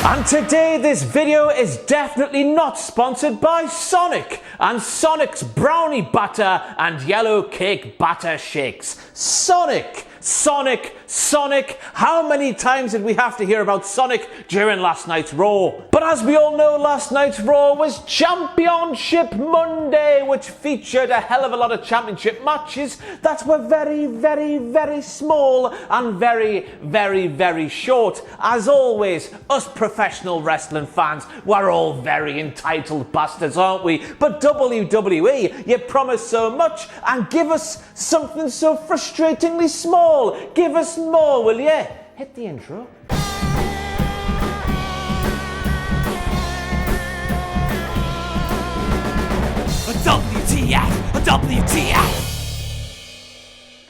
And today this video is definitely not sponsored by Sonic and Sonic's brownie batter and yellow cake batter shakes. Sonic! How many times did we have to hear about Sonic during last night's Raw? But as we all know, last night's Raw was Championship Monday, which featured a hell of a lot of championship matches that were very small and very short. As always, us professional wrestling fans, we're all very entitled bastards, aren't we? But WWE, you promise so much and give us something so frustratingly small. Give us more, will you? Hit the intro. WTF!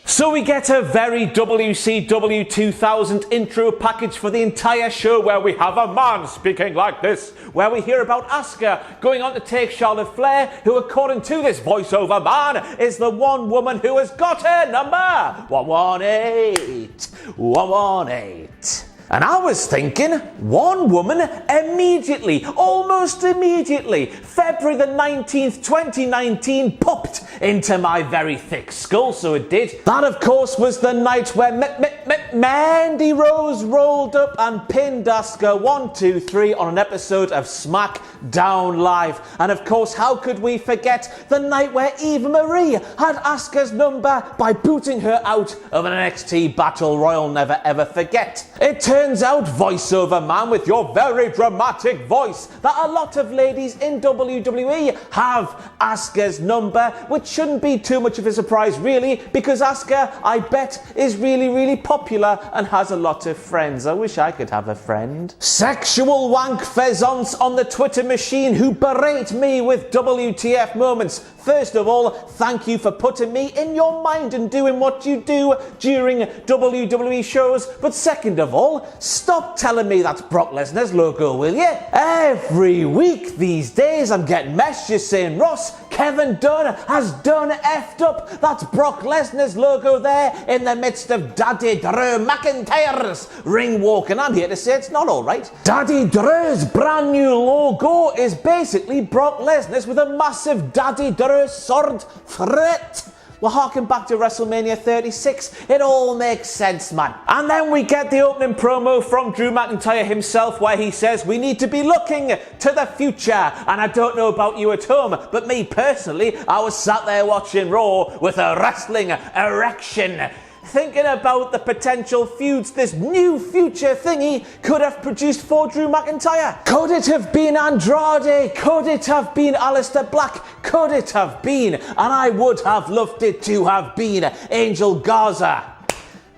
So we get a very WCW 2000 intro package for the entire show where we have a man speaking like this, where we hear about Asuka going on to take Charlotte Flair, who according to this voiceover man is the one woman who has got her number 118. And I was thinking, one woman immediately, almost immediately, February the 19th, 2019, popped into my very thick skull, so it did. That, of course, was the night where Mandy Rose rolled up and pinned Asuka 1, 2, 3 on an episode of SmackDown Live. And, of course, how could we forget the night where Eva Marie had Asuka's number by booting her out of an NXT Battle Royal? Never ever forget. It turns out, voiceover man with your very dramatic voice, that a lot of ladies in WWE have Asuka's number, which shouldn't be too much of a surprise really, because Asuka, I bet, is really popular and has a lot of friends. I wish I could have a friend. Sexual wank pheasants on the Twitter machine who berate me with WTF moments. First of all, thank you for putting me in your mind and doing what you do during WWE shows. But second of all, stop telling me that's Brock Lesnar's logo, will you? Every week these days I'm getting messages saying, Ross, Kevin Dunn has done effed up. That's Brock Lesnar's logo there in the midst of Daddy Drew McIntyre's ring walk. And I'm here to say it's not alright. Daddy Drew's brand new logo is basically Brock Lesnar's with a massive Daddy Drew sword threat. We're harking back to WrestleMania 36. It all makes sense, man. And then we get the opening promo from Drew McIntyre himself where he says we need to be looking to the future. And I don't know about you at home, but me personally, I was sat there watching Raw with a wrestling erection, thinking about the potential feuds this new future thingy could have produced for Drew McIntyre. Could it have been Andrade? Could it have been Aleister Black? Could it have been? And I would have loved it to have been Angel Garza.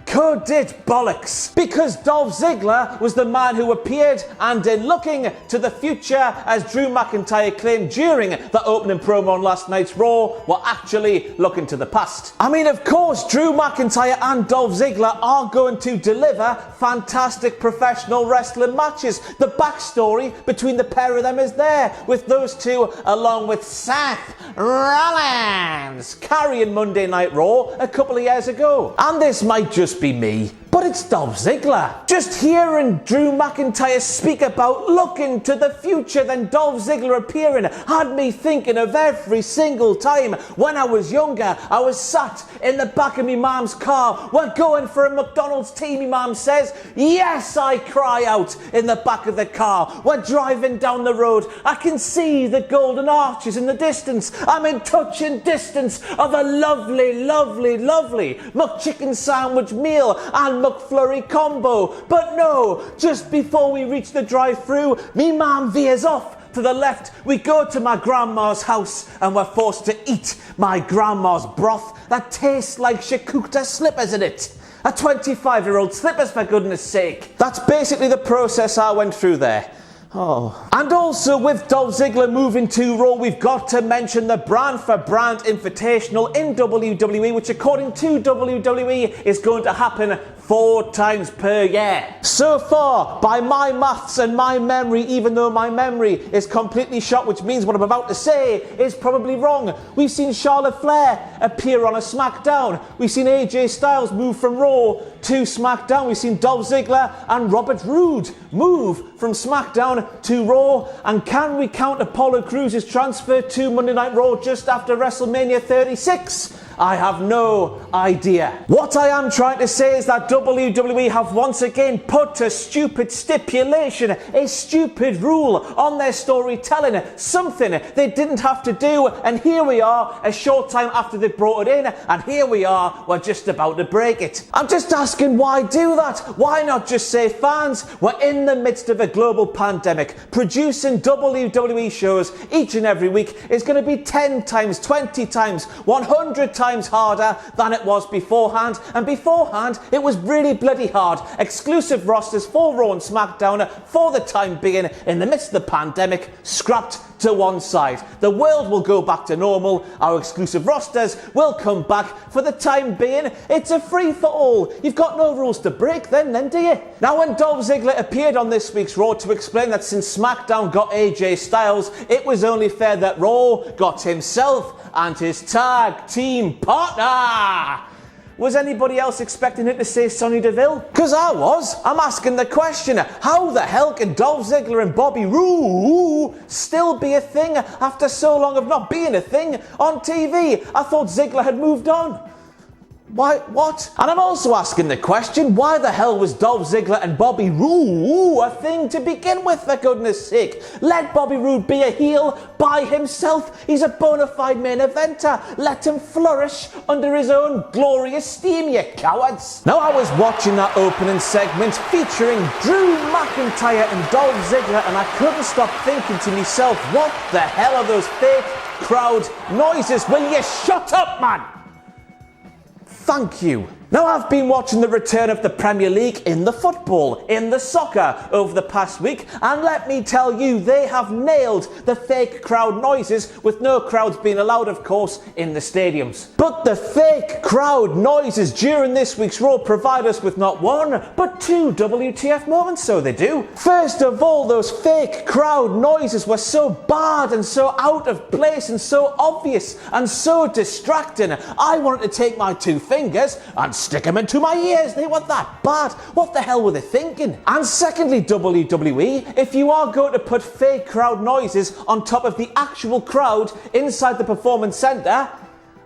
Could it bollocks? Because Dolph Ziggler was the man who appeared and in looking to the future, as Drew McIntyre claimed during the opening promo on last night's Raw, were actually looking to the past. I mean, of course, Drew McIntyre and Dolph Ziggler are going to deliver fantastic professional wrestling matches. The backstory between the pair of them is there, with those two along with Seth Rollins carrying Monday Night Raw a couple of years ago. And this might just be me, but it's Dolph Ziggler. Just hearing Drew McIntyre speak about looking to the future, then Dolph Ziggler appearing, had me thinking of every single time when I was younger, I was sat in the back of me mum's car, we're going for a McDonald's tea, me mum says, yes, I cry out in the back of the car. We're driving down the road, I can see the golden arches in the distance, I'm in touching distance of a lovely McChicken sandwich meal and McFlurry combo. But no, just before we reach the drive-thru, me mum veers off to the left. We go to my grandma's house and we're forced to eat my grandma's broth that tastes like Shakuta slippers in it. A 25-year-old slippers, for goodness sake. That's basically the process I went through there. Oh. And also with Dolph Ziggler moving to Raw, we've got to mention the Brand for Brand Invitational in WWE, which according to WWE is going to happen 4 times per year. So far, by my maths and my memory, even though my memory is completely shot, which means what I'm about to say is probably wrong, we've seen Charlotte Flair appear on a SmackDown. We've seen AJ Styles move from Raw to SmackDown. We've seen Dolph Ziggler and Robert Roode move from SmackDown to Raw. And can we count Apollo Crews' transfer to Monday Night Raw just after WrestleMania 36? I have no idea. What I am trying to say is that WWE have once again put a stupid stipulation, a stupid rule on their storytelling, something they didn't have to do, and here we are a short time after they brought it in, and here we are, we're just about to break it. I'm just asking, why do that? Why not just say, fans, we're in the midst of a global pandemic. Producing WWE shows each and every week is going to be 10 times, 20 times, 100 times harder than it was beforehand, and beforehand it was really bloody hard. Exclusive rosters for Raw and SmackDown for the time being in the midst of the pandemic scrapped to one side. The world will go back to normal, our exclusive rosters will come back. For the time being, it's a free for all. You've got no rules to break then do you? Now when Dolph Ziggler appeared on this week's Raw to explain that since SmackDown got AJ Styles, it was only fair that Raw got himself and his tag team partner. Was anybody else expecting him to say Sonya Deville? Because I was. I'm asking the question, how the hell can Dolph Ziggler and Bobby Roode still be a thing after so long of not being a thing on TV? I thought Ziggler had moved on. Why, what? And I'm also asking the question, why the hell was Dolph Ziggler and Bobby Roode a thing to begin with, for goodness sake? Let Bobby Roode be a heel by himself. He's a bona fide main eventer. Let him flourish under his own glorious steam, you cowards. Now I was watching that opening segment featuring Drew McIntyre and Dolph Ziggler, and I couldn't stop thinking to myself, what the hell are those fake crowd noises? Will you shut up, man? Thank you. Now I've been watching the return of the Premier League in the football, in the soccer over the past week, and let me tell you, they have nailed the fake crowd noises, with no crowds being allowed, of course, in the stadiums. But the fake crowd noises during this week's Raw provide us with not one, but two WTF moments, so they do. First of all, those fake crowd noises were so bad and so out of place and so obvious and so distracting. I wanted to take my two fingers and stick them into my ears. They were that bad. What the hell were they thinking? And secondly, WWE, if you are going to put fake crowd noises on top of the actual crowd inside the Performance Centre,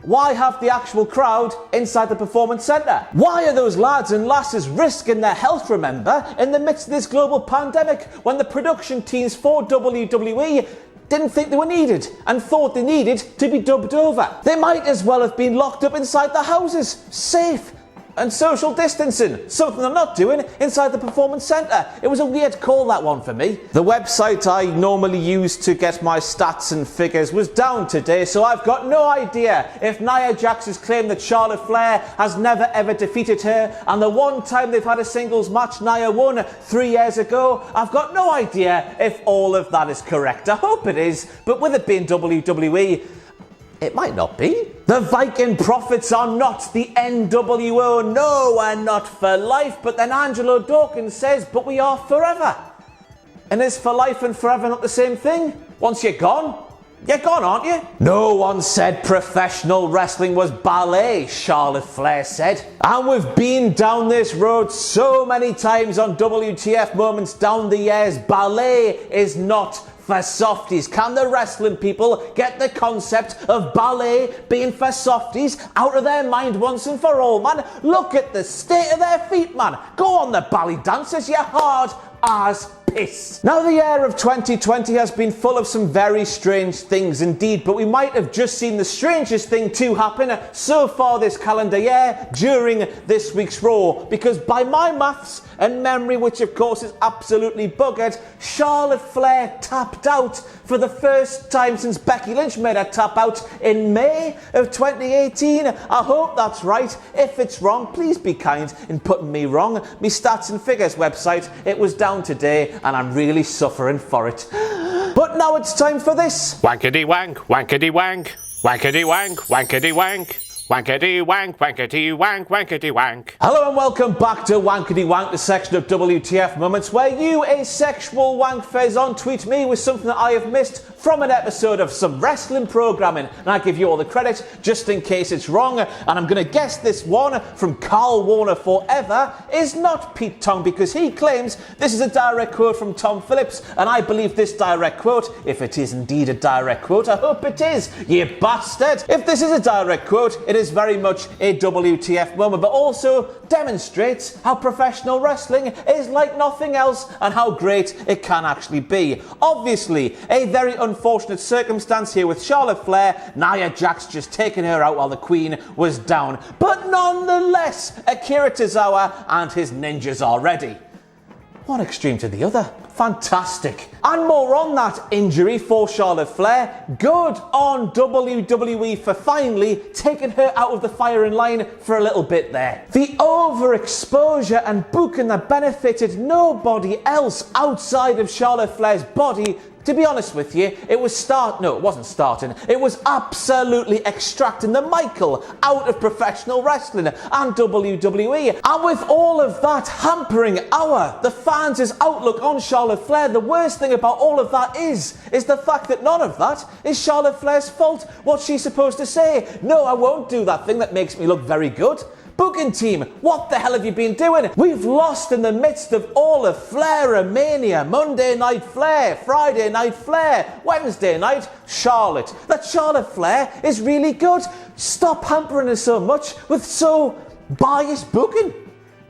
why have the actual crowd inside the Performance Centre? Why are those lads and lasses risking their health, remember, in the midst of this global pandemic, when the production teams for WWE didn't think they were needed and thought they needed to be dubbed over? They might as well have been locked up inside their houses, safe and social distancing, something they're not doing inside the Performance Centre. It was a weird call, that one, for me. The website I normally use to get my stats and figures was down today, so I've got no idea if Nia Jax's claim that Charlotte Flair has never ever defeated her, and the one time they've had a singles match Nia won 3 years ago, I've got no idea if all of that is correct. I hope it is, but with it being WWE, it might not be. The Viking Profits are not the NWO. No, we're not for life. But then Angelo Dawkins says, but we are forever. And is for life and forever not the same thing? Once you're gone, aren't you? No one said professional wrestling was ballet, Charlotte Flair said. And we've been down this road so many times on WTF Moments down the years. Ballet is not for softies. Can the wrestling people get the concept of ballet being for softies out of their mind once and for all, man? Look at the state of their feet, man. Go on the ballet dancers, you hard as piss. Now the year of 2020 has been full of some very strange things indeed, but we might have just seen the strangest thing to happen so far this calendar year during this week's Raw, because by my maths and memory, which of course is absolutely buggered, Charlotte Flair tapped out for the first time since Becky Lynch made her tap out in May of 2018. I hope that's right. If it's wrong, please be kind in putting me wrong. Me stats and figures website, it was down today and I'm really suffering for it. But now it's time for this. Wankety wank, wankety wank, wankety wank, wankety wank. Wankety wank, wankety wank, wankety wank. Hello and welcome back to Wankety Wank, the section of WTF Moments where you, a sexual wank faison, tweet me with something that I have missed from an episode of some wrestling programming, and I give you all the credit just in case it's wrong, and I'm going to guess this one from Carl Warner Forever is not Pete Tong, because he claims this is a direct quote from Tom Phillips, and I believe this direct quote, if it is indeed a direct quote, I hope it is, you bastard. If this is a direct quote, it is very much a WTF moment, but also demonstrates how professional wrestling is like nothing else and how great it can actually be. Obviously, a very unfortunate circumstance here with Charlotte Flair, Nia Jax just taking her out while the Queen was down, but nonetheless, Akira Tozawa and his ninjas are ready. One extreme to the other. Fantastic. And more on that injury for Charlotte Flair. Good on WWE for finally taking her out of the firing line for a little bit there. The overexposure and booking that benefited nobody else outside of Charlotte Flair's body. To be honest with you, it was it was absolutely extracting the Michael out of professional wrestling and WWE. And with all of that hampering the fans' outlook on Charlotte Flair, the worst thing about all of that is the fact that none of that is Charlotte Flair's fault. What's she supposed to say? No, I won't do that thing that makes me look very good. Booking team, what the hell have you been doing? We've lost in the midst of all of Flair-a-mania. Monday Night Flair, Friday Night Flair, Wednesday night Charlotte. That Charlotte Flair is really good. Stop hampering us so much with so biased booking.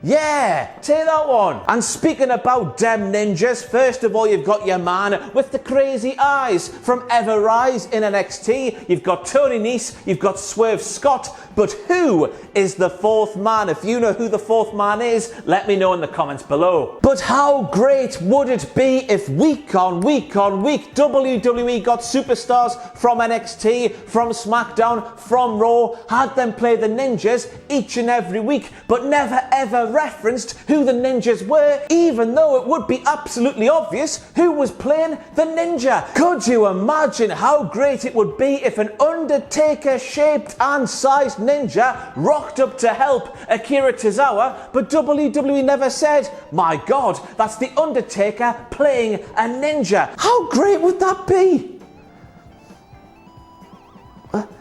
Yeah, take that one. And speaking about dem ninjas, first of all, you've got your man with the crazy eyes from Ever Rise in NXT. You've got Tony Nese, you've got Swerve Scott. But who is the fourth man? If you know who the fourth man is, let me know in the comments below. But how great would it be if week on week on week WWE got superstars from NXT, from SmackDown, from Raw, had them play the ninjas each and every week, but never ever referenced who the ninjas were, even though it would be absolutely obvious who was playing the ninja. Could you imagine how great it would be if an Undertaker-shaped and sized ninja rocked up to help Akira Tozawa, but WWE never said, my God, that's the Undertaker playing a ninja. How great would that be?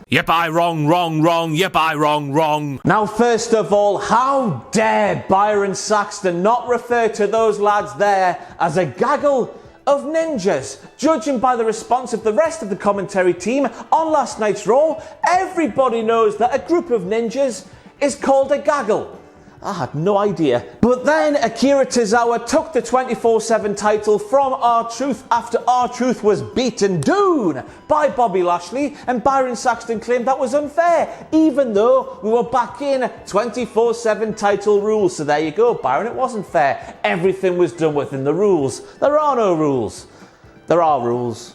Yep, I wrong. Yep, I wrong. Now, first of all, how dare Byron Saxton not refer to those lads there as a gaggle of ninjas? Judging by the response of the rest of the commentary team on last night's Raw, everybody knows that a group of ninjas is called a gaggle. I had no idea. But then Akira Tozawa took the 24/7 title from R-Truth after R-Truth was beaten down by Bobby Lashley, and Byron Saxton claimed that was unfair, even though we were back in 24/7 title rules. So there you go, Byron, it wasn't fair. Everything was done within the rules. There are no rules. There are rules.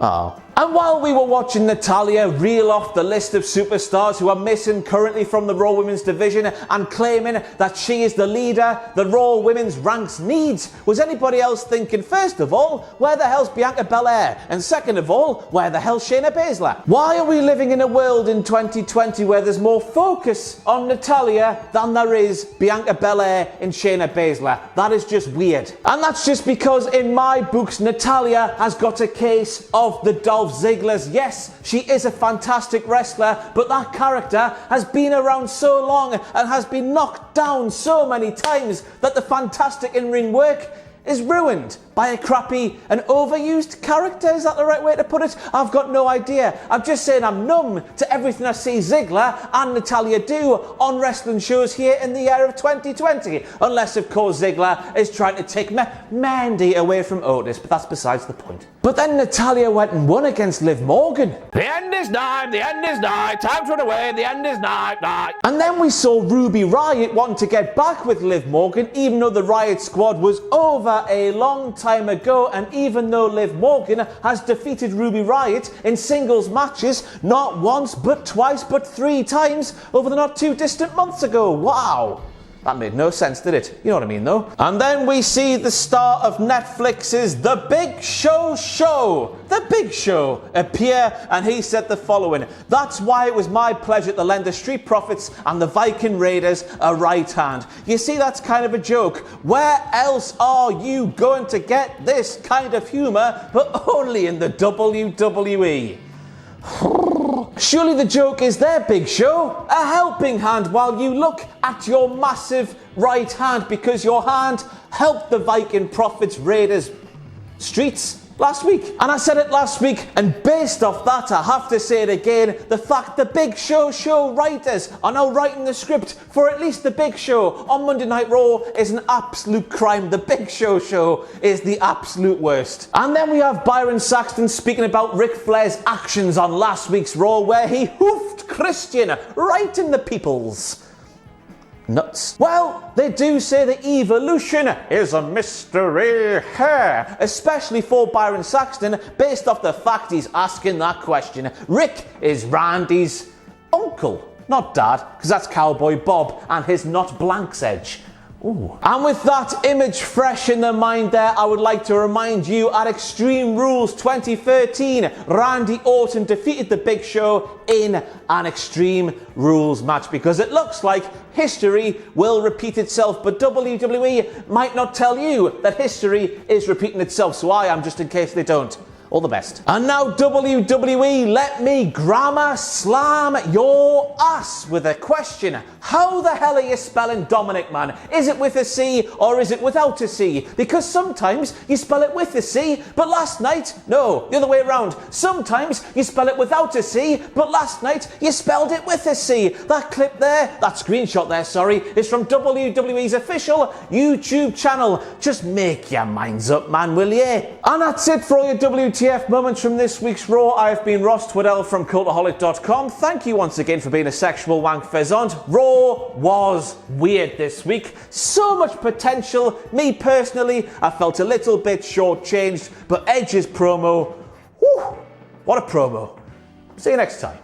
Oh. And while we were watching Natalya reel off the list of superstars who are missing currently from the Raw Women's division and claiming that she is the leader the Raw Women's ranks needs, was anybody else thinking, first of all, where the hell's Bianca Belair? And second of all, where the hell's Shayna Baszler? Why are we living in a world in 2020 where there's more focus on Natalya than there is Bianca Belair and Shayna Baszler? That is just weird. And that's just because in my books, Natalya has got a case of the Dolph Ziggler's. Yes, she is a fantastic wrestler, but that character has been around so long and has been knocked down so many times that the fantastic in-ring work is ruined by a crappy and overused character. Is that the right way to put it? I've got no idea. I'm just saying I'm numb to everything I see Ziggler and Natalya do on wrestling shows here in the year of 2020. Unless, of course, Ziggler is trying to take Mandy away from Otis, but that's besides the point. But then Natalya went and won against Liv Morgan. The end is nigh, time to run away, the end is nigh. And then we saw Ruby Riott wanting to get back with Liv Morgan, even though the Riott Squad was over a long time ago, and even though Liv Morgan has defeated Ruby Riott in singles matches not once, but twice, but 3 times over the not too distant months ago. Wow. That made no sense, did it? You know what I mean, though. And then we see the star of Netflix's The Big Show show, The Big Show, appear, and he said the following: "That's why it was my pleasure to lend the Street Profits and the Viking Raiders a right hand." You see, that's kind of a joke. Where else are you going to get this kind of humour but only in the WWE? Surely the joke is there, Big Show. A helping hand while you look at your massive right hand, because your hand helped the Viking Profits Raiders streets last week. And I said it last week, and based off that, I have to say it again. The fact the Big Show writers are now writing the script for at least the Big Show on Monday Night Raw is an absolute crime. The Big Show is the absolute worst. And then we have Byron Saxton speaking about Ric Flair's actions on last week's Raw, where he hoofed Christian right in the peoples. Nuts. Well, they do say the evolution is a mystery here, especially for Byron Saxton, based off the fact he's asking that question. Rick is Randy's uncle, not dad, because that's Cowboy Bob and his not Blank's Edge. Ooh. And with that image fresh in the mind there, I would like to remind you, at Extreme Rules 2013, Randy Orton defeated the Big Show in an Extreme Rules match, because it looks like history will repeat itself, but WWE might not tell you that history is repeating itself, so I am, just in case they don't. All the best. And now WWE, let me grammar slam your ass with a question. How the hell are you spelling Dominik, man? Is it with a C or is it without a C? Because sometimes you spell it with a C, but last night, no, the other way around. Sometimes you spell it without a C, but last night you spelled it with a C. That clip there, that screenshot there, sorry, is from WWE's official YouTube channel. Just make your minds up, man, will you? And that's it for all your WTF moments from this week's Raw. I've been Ross Twiddell from Cultaholic.com. Thank you once again for being a sexual wank pheasant. Raw was weird this week. So much potential. Me personally, I felt a little bit shortchanged, but Edge's promo, whew, what a promo. See you next time.